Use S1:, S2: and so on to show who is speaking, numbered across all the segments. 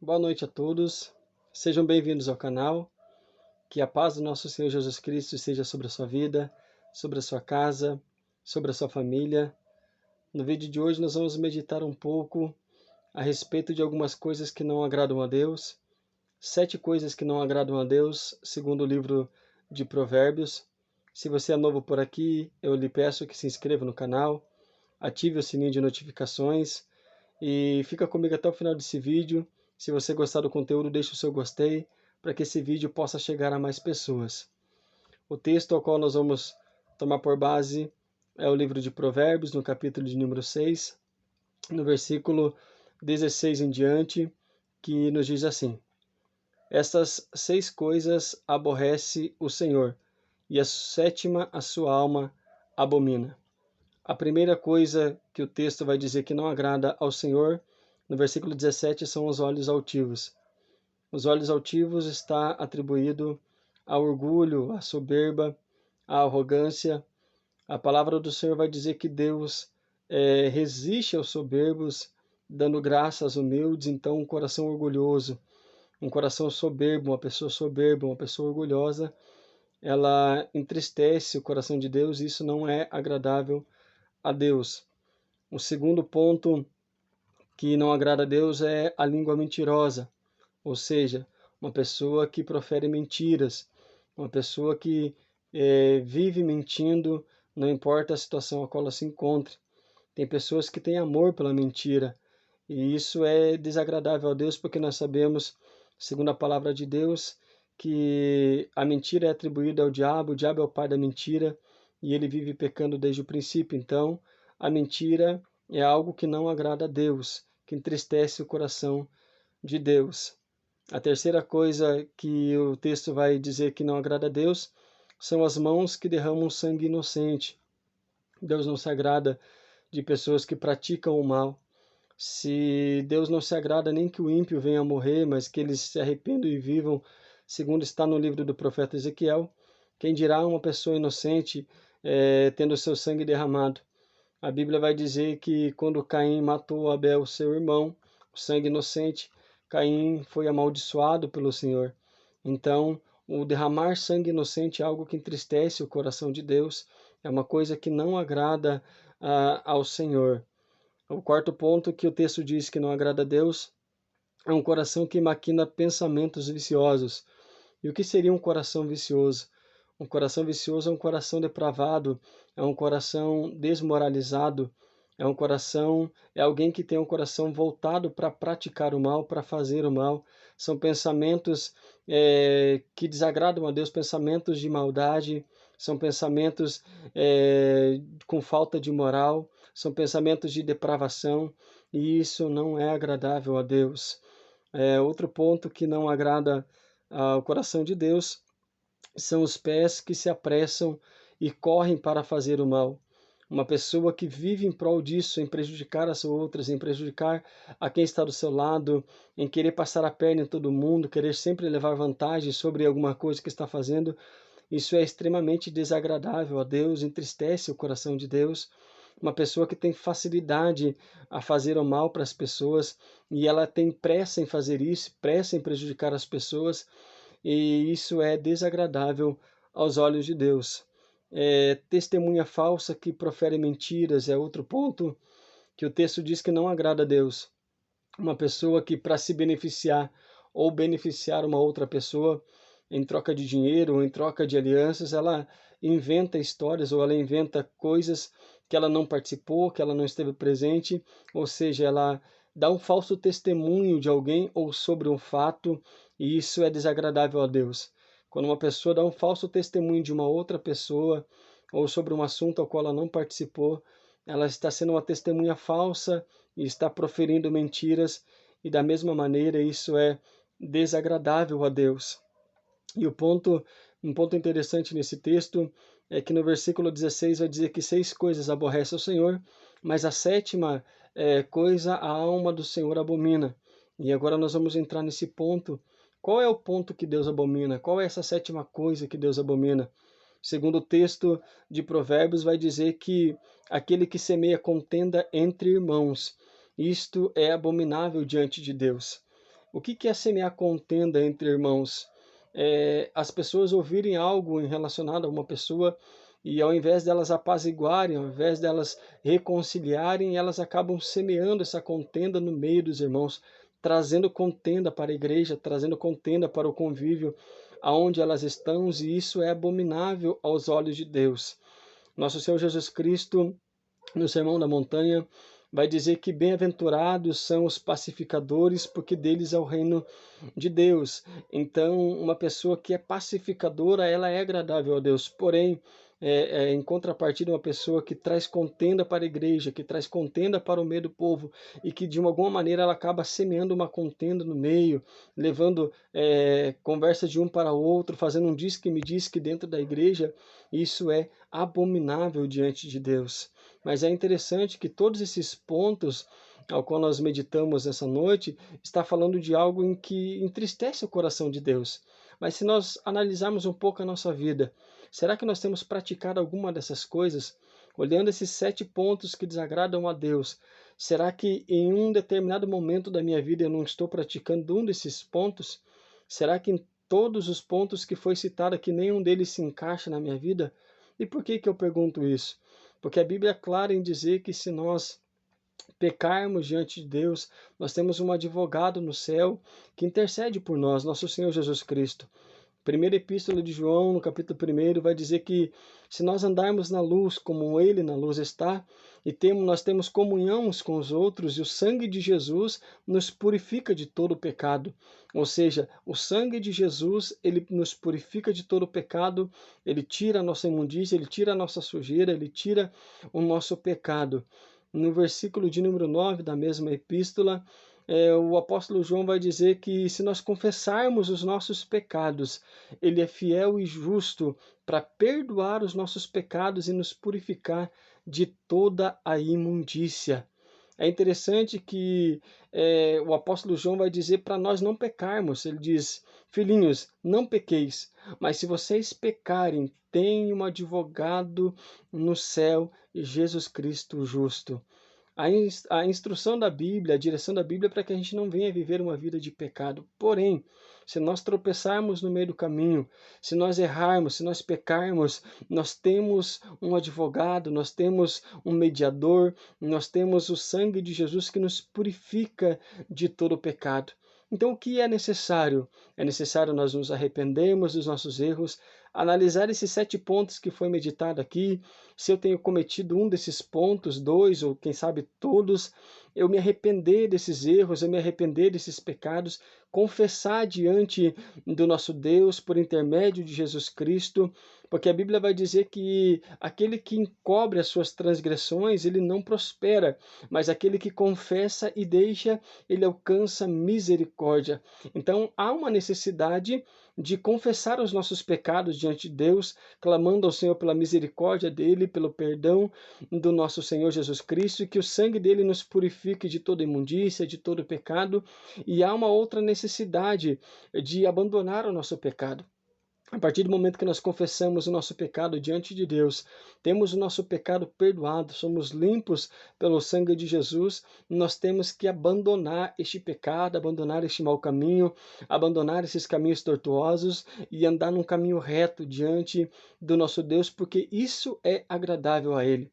S1: Boa noite a todos, sejam bem-vindos ao canal, que a paz do nosso Senhor Jesus Cristo esteja sobre a sua vida, sobre a sua casa, sobre a sua família. No vídeo de hoje nós vamos meditar um pouco a respeito de algumas coisas que não agradam a Deus, 7 coisas que não agradam a Deus, segundo o livro de Provérbios. Se você é novo por aqui, eu lhe peço que se inscreva no canal, ative o sininho de notificações e fica comigo até o final desse vídeo. Se você gostar do conteúdo, deixe o seu gostei, para que esse vídeo possa chegar a mais pessoas. O texto ao qual nós vamos tomar por base é o livro de Provérbios, no capítulo de número 6, no versículo 16 em diante, que nos diz assim: Estas 6 coisas aborrece o Senhor, e a 7ª a sua alma abomina. A primeira coisa que o texto vai dizer que não agrada ao Senhor, no versículo 17, são os olhos altivos. Os olhos altivos está atribuído ao orgulho, à soberba, à arrogância. A palavra do Senhor vai dizer que Deus resiste aos soberbos, dando graça aos humildes. Então, um coração orgulhoso, um coração soberbo, uma pessoa orgulhosa, ela entristece o coração de Deus e isso não é agradável a Deus. O segundo ponto que não agrada a Deus é a língua mentirosa, ou seja, uma pessoa que profere mentiras, uma pessoa que vive mentindo, não importa a situação a qual ela se encontre. Tem pessoas que têm amor pela mentira, e isso é desagradável a Deus, porque nós sabemos, segundo a palavra de Deus, que a mentira é atribuída ao diabo, o diabo é o pai da mentira, e ele vive pecando desde o princípio. Então, a mentira é algo que não agrada a Deus, que entristece o coração de Deus. A terceira coisa que o texto vai dizer que não agrada a Deus são as mãos que derramam sangue inocente. Deus não se agrada de pessoas que praticam o mal. Se Deus não se agrada nem que o ímpio venha a morrer, mas que eles se arrependam e vivam, segundo está no livro do profeta Ezequiel, quem dirá uma pessoa inocente tendo seu sangue derramado? A Bíblia vai dizer que quando Caim matou Abel, seu irmão, o sangue inocente, Caim foi amaldiçoado pelo Senhor. Então, o derramar sangue inocente é algo que entristece o coração de Deus, é uma coisa que não agrada ao Senhor. O quarto ponto que o texto diz que não agrada a Deus é um coração que maquina pensamentos viciosos. E o que seria um coração vicioso? Um coração vicioso é um coração depravado, é um coração desmoralizado, é alguém que tem um coração voltado para praticar o mal, para fazer o mal. São pensamentos que desagradam a Deus, pensamentos de maldade, são pensamentos com falta de moral, são pensamentos de depravação, e isso não é agradável a Deus. Outro ponto que não agrada ao coração de Deus são os pés que se apressam e correm para fazer o mal. Uma pessoa que vive em prol disso, em prejudicar as outras, em prejudicar a quem está do seu lado, em querer passar a perna em todo mundo, querer sempre levar vantagem sobre alguma coisa que está fazendo, isso é extremamente desagradável a Deus, entristece o coração de Deus. Uma pessoa que tem facilidade a fazer o mal para as pessoas e ela tem pressa em fazer isso, pressa em prejudicar as pessoas, e isso é desagradável aos olhos de Deus. Testemunha falsa que profere mentiras é outro ponto que o texto diz que não agrada a Deus. Uma pessoa que, para se beneficiar ou beneficiar uma outra pessoa em troca de dinheiro ou em troca de alianças, ela inventa histórias ou ela inventa coisas que ela não participou, que ela não esteve presente, ou seja, ela dá um falso testemunho de alguém ou sobre um fato, e isso é desagradável a Deus. Quando uma pessoa dá um falso testemunho de uma outra pessoa ou sobre um assunto ao qual ela não participou, ela está sendo uma testemunha falsa e está proferindo mentiras, e da mesma maneira isso é desagradável a Deus. E um ponto interessante nesse texto é que no versículo 16 vai dizer que 6 coisas aborrece o Senhor, mas a 7ª coisa a alma do Senhor abomina. E agora nós vamos entrar nesse ponto. Qual é o ponto que Deus abomina? Qual é essa 7ª coisa que Deus abomina? Segundo o texto de Provérbios, vai dizer que aquele que semeia contenda entre irmãos, isto é abominável diante de Deus. O que é semear contenda entre irmãos? As pessoas ouvirem algo em relacionado a uma pessoa e ao invés delas apaziguarem, ao invés delas reconciliarem, elas acabam semeando essa contenda no meio dos irmãos, trazendo contenda para a igreja, trazendo contenda para o convívio aonde elas estão, e isso é abominável aos olhos de Deus. Nosso Senhor Jesus Cristo, no Sermão da Montanha, vai dizer que bem-aventurados são os pacificadores, porque deles é o reino de Deus. Então, uma pessoa que é pacificadora, ela é agradável a Deus. Porém, em contrapartida, uma pessoa que traz contenda para a igreja, que traz contenda para o meio do povo, e que de alguma maneira ela acaba semeando uma contenda no meio, levando conversa de um para o outro, fazendo um diz que me diz que dentro da igreja, isso é abominável diante de Deus. Mas é interessante que todos esses pontos ao qual nós meditamos essa noite está falando de algo em que entristece o coração de Deus. Mas se nós analisarmos um pouco a nossa vida, será que nós temos praticado alguma dessas coisas? Olhando esses 7 pontos que desagradam a Deus, será que em um determinado momento da minha vida eu não estou praticando um desses pontos? Será que em todos os pontos que foi citado aqui, nenhum deles se encaixa na minha vida? E por que eu pergunto isso? Porque a Bíblia é clara em dizer que se nós pecarmos diante de Deus, nós temos um advogado no céu que intercede por nós, nosso Senhor Jesus Cristo. Primeira Epístola de João, no capítulo 1, vai dizer que se nós andarmos na luz como Ele na luz está, e nós temos comunhão uns com os outros, e o sangue de Jesus nos purifica de todo o pecado. Ou seja, o sangue de Jesus, ele nos purifica de todo o pecado, ele tira a nossa imundícia, ele tira a nossa sujeira, ele tira o nosso pecado. No versículo de número 9 da mesma epístola, o apóstolo João vai dizer que se nós confessarmos os nossos pecados, ele é fiel e justo para perdoar os nossos pecados e nos purificar de toda a imundícia. É interessante que o apóstolo João vai dizer para nós não pecarmos. Ele diz, filhinhos, não pequeis, mas se vocês pecarem, tem um advogado no céu, Jesus Cristo justo. A instrução da Bíblia, a direção da Bíblia é para que a gente não venha viver uma vida de pecado. Porém, se nós tropeçarmos no meio do caminho, se nós errarmos, se nós pecarmos, nós temos um advogado, nós temos um mediador, nós temos o sangue de Jesus que nos purifica de todo o pecado. Então, o que é necessário? É necessário nós nos arrependermos dos nossos erros, analisar esses 7 pontos que foi meditado aqui. Se eu tenho cometido um desses pontos, 2 ou quem sabe todos, eu me arrepender desses erros, eu me arrepender desses pecados, confessar diante do nosso Deus por intermédio de Jesus Cristo, porque a Bíblia vai dizer que aquele que encobre as suas transgressões, ele não prospera, mas aquele que confessa e deixa, ele alcança misericórdia. Então há uma necessidade de confessar os nossos pecados diante de Deus, clamando ao Senhor pela misericórdia dele, pelo perdão do nosso Senhor Jesus Cristo, e que o sangue dele nos purifique de toda imundícia, de todo pecado. E há uma outra necessidade de abandonar o nosso pecado. A partir do momento que nós confessamos o nosso pecado diante de Deus, temos o nosso pecado perdoado, somos limpos pelo sangue de Jesus, nós temos que abandonar este pecado, abandonar este mau caminho, abandonar esses caminhos tortuosos e andar num caminho reto diante do nosso Deus, porque isso é agradável a Ele.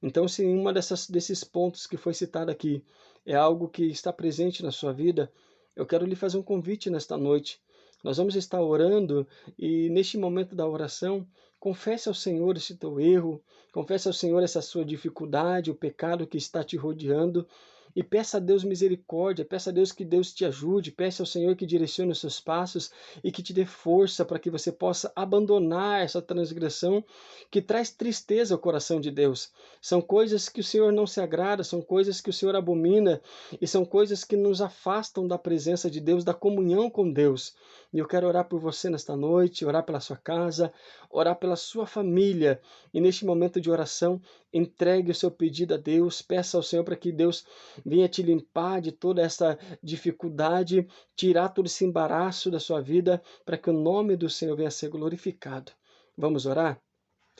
S1: Então, se uma desses pontos que foi citado aqui é algo que está presente na sua vida, eu quero lhe fazer um convite nesta noite. Nós vamos estar orando e neste momento da oração, confesse ao Senhor esse teu erro, confesse ao Senhor essa sua dificuldade, o pecado que está te rodeando e peça a Deus misericórdia, peça a Deus que Deus te ajude, peça ao Senhor que direcione os seus passos e que te dê força para que você possa abandonar essa transgressão que traz tristeza ao coração de Deus. São coisas que o Senhor não se agrada, são coisas que o Senhor abomina e são coisas que nos afastam da presença de Deus, da comunhão com Deus. E eu quero orar por você nesta noite, orar pela sua casa, orar pela sua família. E neste momento de oração, entregue o seu pedido a Deus, peça ao Senhor para que Deus venha te limpar de toda essa dificuldade, tirar todo esse embaraço da sua vida, para que o nome do Senhor venha a ser glorificado. Vamos orar?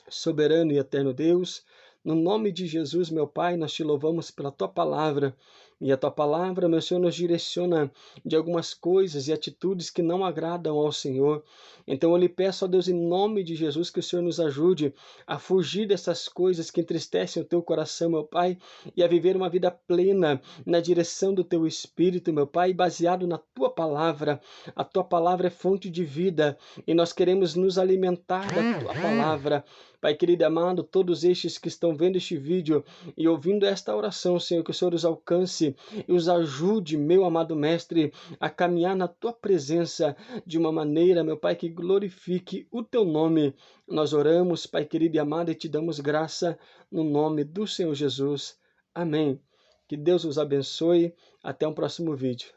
S1: Soberano e eterno Deus, no nome de Jesus, meu Pai, nós te louvamos pela tua palavra. E a tua palavra, meu Senhor, nos direciona de algumas coisas e atitudes que não agradam ao Senhor. Então eu lhe peço, ó Deus, em nome de Jesus, que o Senhor nos ajude a fugir dessas coisas que entristecem o teu coração, meu Pai, e a viver uma vida plena na direção do teu Espírito, meu Pai, baseado na tua palavra. A tua palavra é fonte de vida e nós queremos nos alimentar da tua palavra. Pai querido e amado, todos estes que estão vendo este vídeo e ouvindo esta oração, Senhor, que o Senhor os alcance e os ajude, meu amado Mestre, a caminhar na tua presença de uma maneira, meu Pai, que glorifique o teu nome. Nós oramos, Pai querido e amado, e te damos graça no nome do Senhor Jesus. Amém. Que Deus os abençoe. Até um próximo vídeo.